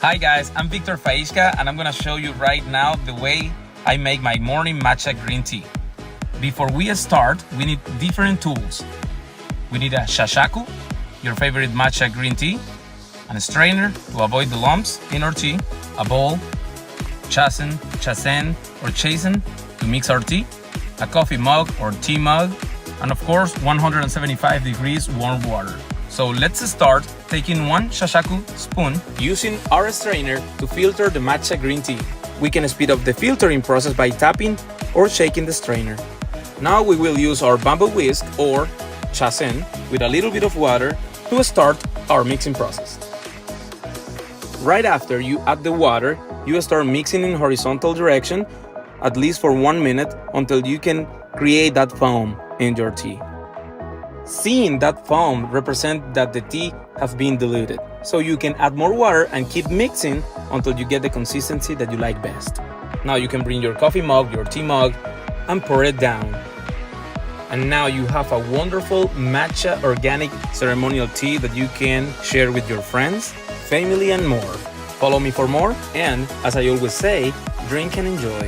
Hi guys, I'm Viktor Faisca and I'm gonna show you right now the way I make my morning matcha green tea. Before we start, we need different tools. We need a shashaku, your favorite matcha green tea, and a strainer to avoid the lumps in our tea, a bowl, chakin, or chasen to mix our tea, a coffee mug or tea mug, and of course 175 degrees warm water. So let's start taking one shashaku spoon using our strainer to filter the matcha green tea. We can speed up the filtering process by tapping or shaking the strainer. Now we will use our bamboo whisk or chakin with a little bit of water to start our mixing process. Right after you add the water, you start mixing in horizontal direction at least for 1 minute until you can create that foam in your tea. Seeing that foam represents that the tea has been diluted, so you can add more water and keep mixing until you get the consistency that you like best. Now you can bring your coffee mug, your tea mug, and pour it down. And now you have a wonderful matcha organic ceremonial tea that you can share with your friends, family, and more. Follow me for more, and as I always say, drink and enjoy.